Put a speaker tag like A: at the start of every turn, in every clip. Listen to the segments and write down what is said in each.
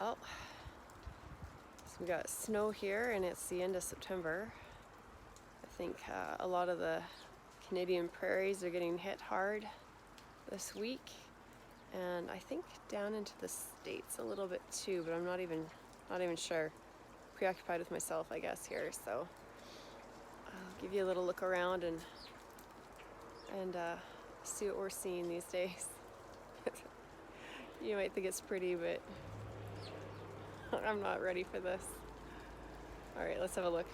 A: Well, so we got snow here and it's the end of September. I think a lot of the Canadian prairies are getting hit hard this week, and I think down into the States a little bit too, but I'm not even sure. Preoccupied with myself, I guess, here, so I'll give you a little look around and see what we're seeing these days. You might think it's pretty, but I'm not ready for this. All right, let's have a look.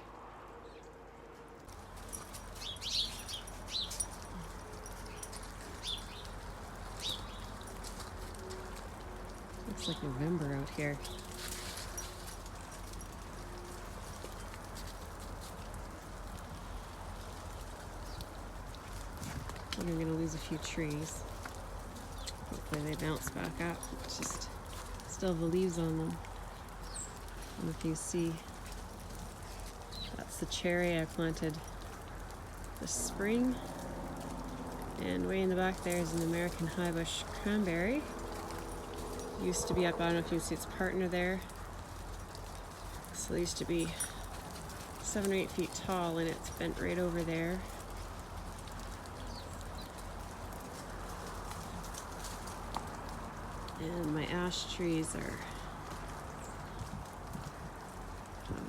A: Looks like November out here. I think I'm gonna lose a few trees. Hopefully they bounce back up. It's just still have the leaves on them. And if you see, that's the cherry I planted this spring. And way in the back there is an American highbush cranberry. Used to be up, I don't know if you can see its partner there. So it used to be 7 or 8 feet tall, and it's bent right over there. And my ash trees are,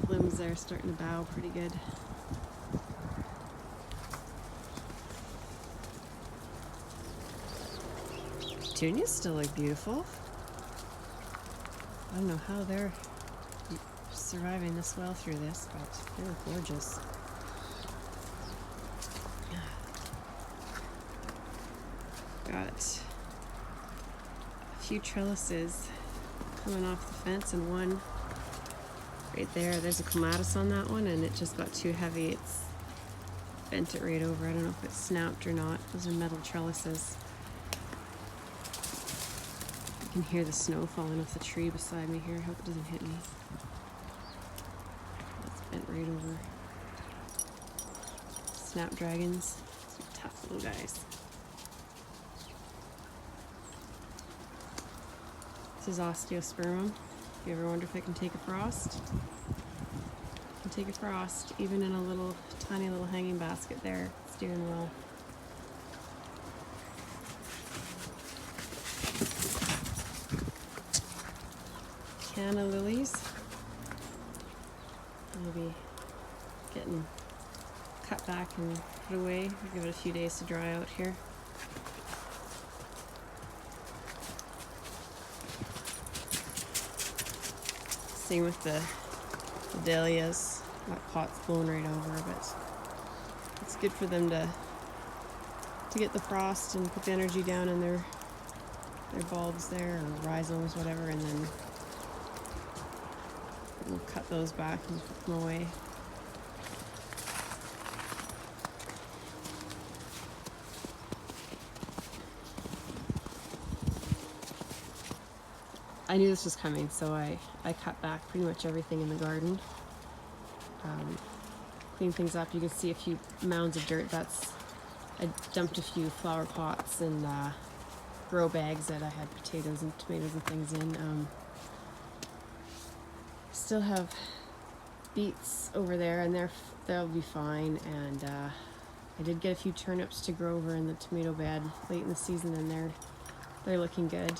A: limbs there starting to bow pretty good. Petunias still look beautiful. I don't know how they're surviving this well through this, but they look gorgeous. Got a few trellises coming off the fence, and one right there. There's a clematis on that one, and it just got too heavy. It's bent it right over. I don't know if it's snapped or not. Those are metal trellises. You can hear the snow falling off the tree beside me here. I hope it doesn't hit me. It's bent right over. Snapdragons. Some tough little guys. This is osteospermum. If you ever wonder if it can take a frost, it can take a frost, even in a little, tiny little hanging basket there. It's doing well. Canna lilies. Maybe getting cut back and put away. I'll give it a few days to dry out here. Same with the dahlias. That pot's blown right over, but it's good for them to get the frost and put the energy down in their bulbs there, or rhizomes, whatever, and then we'll cut those back and put them away. I knew this was coming, so I cut back pretty much everything in the garden. Clean things up. You can see a few mounds of dirt. I dumped a few flower pots and grow bags that I had potatoes and tomatoes and things in. Still have beets over there, and they'll be fine. And I did get a few turnips to grow over in the tomato bed late in the season, and they're looking good.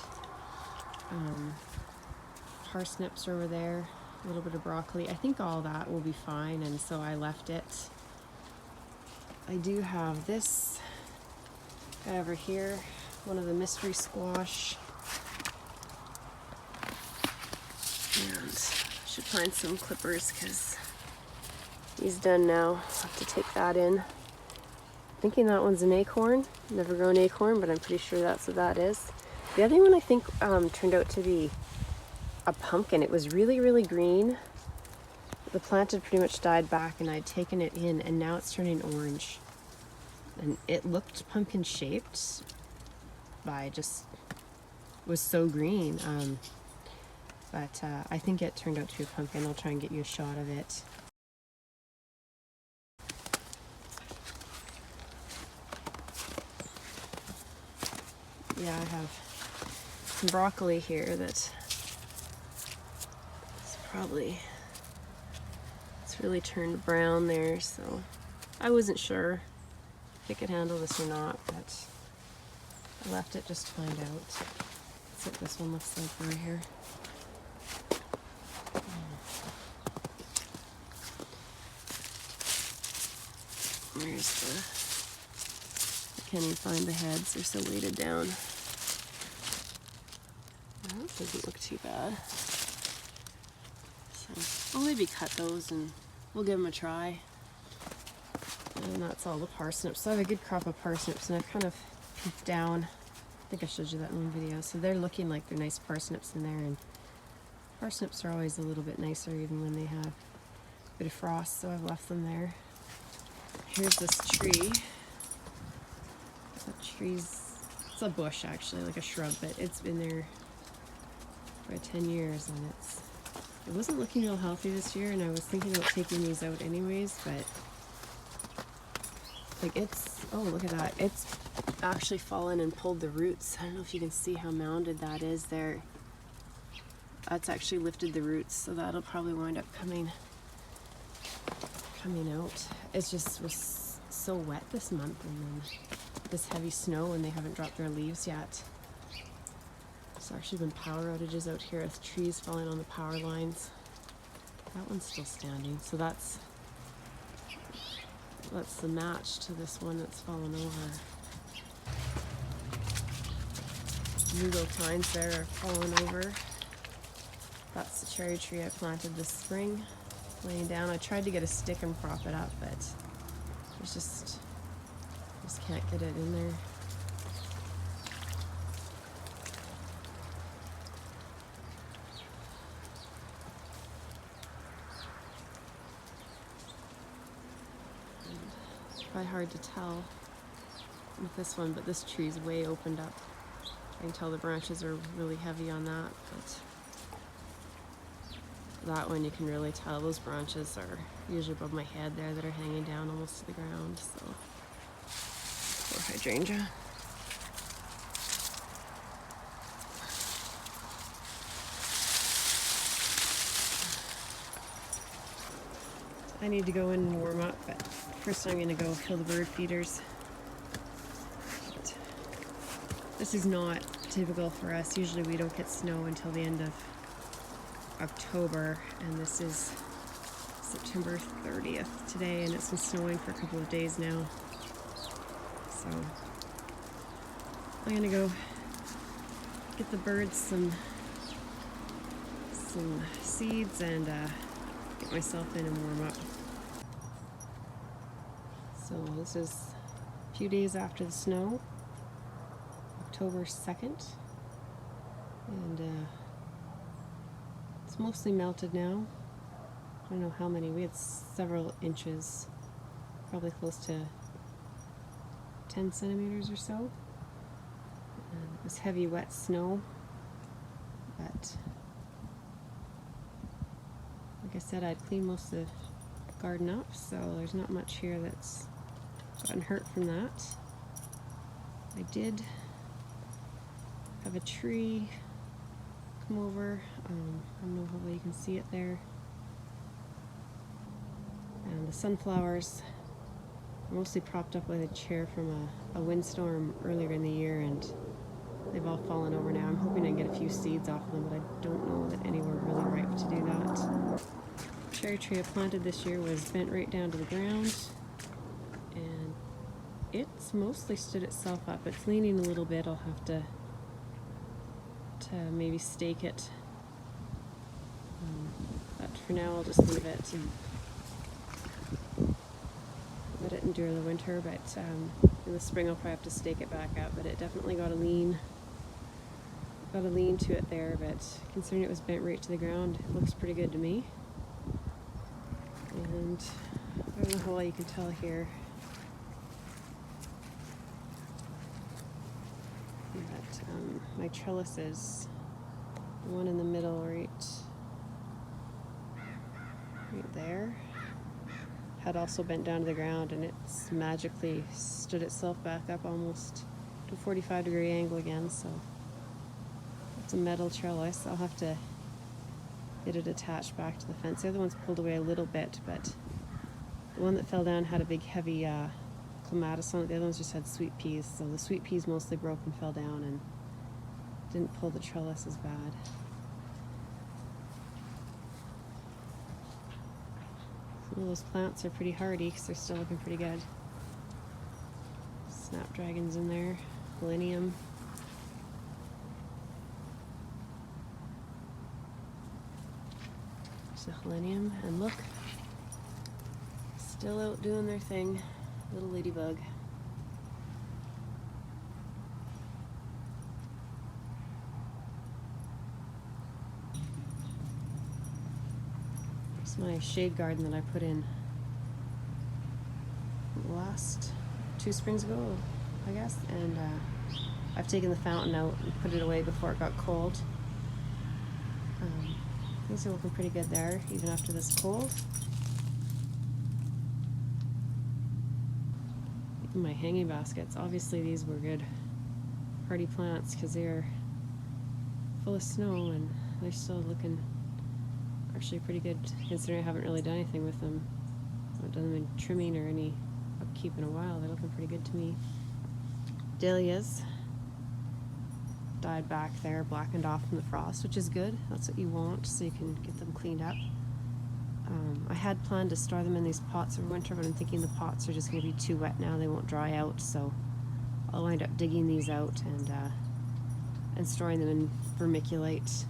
A: Parsnips are over there, a little bit of broccoli. I think all that will be fine, and so I left it. I do have this guy over here, one of the mystery squash, and I should find some clippers because he's done now. I'll have to take that in. Thinking that one's an acorn. Never grown acorn, but I'm pretty sure that's what that is. The other one I think turned out to be a pumpkin. It was really, really green. The plant had pretty much died back, and I'd taken it in, and now it's turning orange. And it looked pumpkin shaped, but I just was so green. But I think it turned out to be a pumpkin. I'll try and get you a shot of it. Yeah, I have some broccoli here that probably, it's really turned brown there, so I wasn't sure if it could handle this or not, but I left it just to find out. That's what this one looks like right here. There's the, I can't even find the heads, they're so weighted down. Well, this doesn't look too bad. So I'll maybe cut those and we'll give them a try. And that's all the parsnips. So I have a good crop of parsnips and I've kind of peeked down. I think I showed you that in one video. So they're looking like they're nice parsnips in there, and parsnips are always a little bit nicer even when they have a bit of frost, so I've left them there. Here's this tree. That tree's, it's a bush actually, like a shrub, but it's been there for 10 years and it wasn't looking real healthy this year, and I was thinking about taking these out anyways, but like it's, oh look at that, it's actually fallen and pulled the roots. I don't know if you can see how mounded that is there. That's actually lifted the roots, so that'll probably wind up coming out. It just was so wet this month, and then this heavy snow, and they haven't dropped their leaves yet. There's actually been power outages out here with trees falling on the power lines. That one's still standing, so that's the match to this one that's fallen over. Nugo pines there are falling over. That's the cherry tree I planted this spring, laying down. I tried to get a stick and prop it up, but it's just can't get it in there. It's probably hard to tell with this one, but this tree's way opened up. I can tell the branches are really heavy on that, but that one you can really tell. Those branches are usually above my head there that are hanging down almost to the ground, so poor hydrangea. I need to go in and warm up, but first I'm going to go fill the bird feeders. But this is not typical for us. Usually we don't get snow until the end of October, and this is September 30th today, and it's been snowing for a couple of days now. So I'm gonna go get the birds some seeds and get myself in and warm up. So this is a few days after the snow, October 2nd, and it's mostly melted now. I don't know how many. We had several inches, probably close to 10 centimeters or so. And it was heavy, wet snow, but like I said, I'd cleaned most of the garden up, so there's not much here that's gotten hurt from that. I did have a tree come over. I don't know how well you can see it there. And the sunflowers are mostly propped up with a chair from a windstorm earlier in the year, and they've all fallen over now. I'm hoping I can get a few seeds off of them, but I don't know that any were really ripe to do that. The cherry tree I planted this year was bent right down to the ground, and it's mostly stood itself up. It's leaning a little bit. I'll have to maybe stake it, but for now I'll just leave it and let it endure the winter. But in the spring I'll probably have to stake it back up, but it definitely got a lean to it there, but considering it was bent right to the ground, it looks pretty good to me. And I don't know how well you can tell here, but my trellises, the one in the middle right there, had also bent down to the ground, and it's magically stood itself back up almost to a 45-degree angle again. So it's a metal trellis. I'll have to Get it attached back to the fence. The other one's pulled away a little bit, but the one that fell down had a big heavy clematis on it. The other ones just had sweet peas, so the sweet peas mostly broke and fell down and didn't pull the trellis as bad. Some of those plants are pretty hardy because they're still looking pretty good. Snapdragons in there, Millennium. There's a Millennium, and look, still out doing their thing. Little ladybug. It's my shade garden that I put in last 2 springs ago, I guess, and I've taken the fountain out and put it away before it got cold. Things are looking pretty good there, even after this cold. Even my hanging baskets, obviously these were good hardy plants because they're full of snow and they're still looking actually pretty good considering I haven't really done anything with them. I haven't done them in trimming or any upkeep in a while. They're looking pretty good to me. Dahlias died back there, blackened off from the frost, which is good. That's what you want, so you can get them cleaned up. I had planned to store them in these pots over winter, but I'm thinking the pots are just going to be too wet now. They won't dry out, so I'll wind up digging these out and storing them in vermiculite,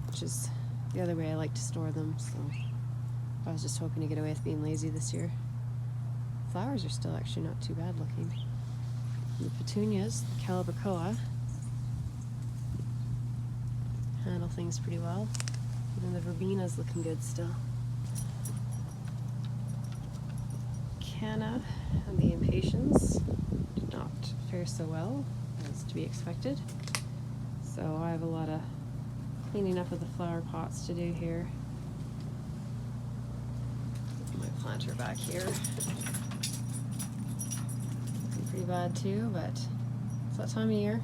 A: which is the other way I like to store them. So I was just hoping to get away with being lazy this year. Flowers are still actually not too bad looking. And the petunias, the calibrachoa, handle things pretty well. And the verbena's looking good still. Canna and the impatiens did not fare so well as to be expected. So I have a lot of cleaning up of the flower pots to do here. Put my planter back here. Looking pretty bad too, but it's that time of year.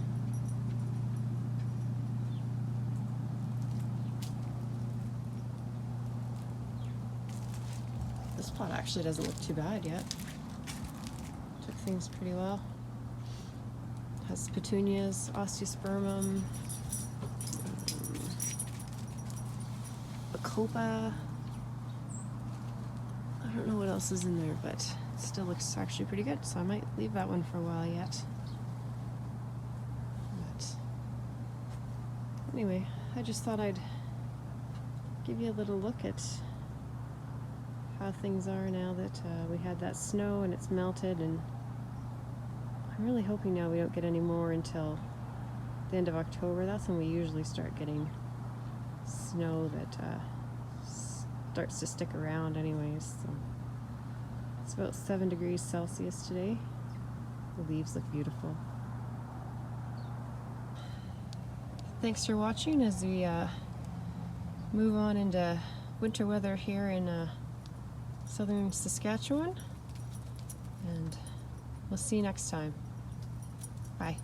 A: This pot actually doesn't look too bad yet. Took things pretty well. Has petunias, osteospermum, bacopa. I don't know what else is in there, but it still looks actually pretty good, so I might leave that one for a while yet. But anyway, I just thought I'd give you a little look at how things are now that we had that snow and it's melted, and I'm really hoping now we don't get any more until the end of October. That's when we usually start getting snow that starts to stick around anyways. So it's about 7 degrees Celsius today. The leaves look beautiful. Thanks for watching as we move on into winter weather here in southern Saskatchewan, and we'll see you next time. Bye.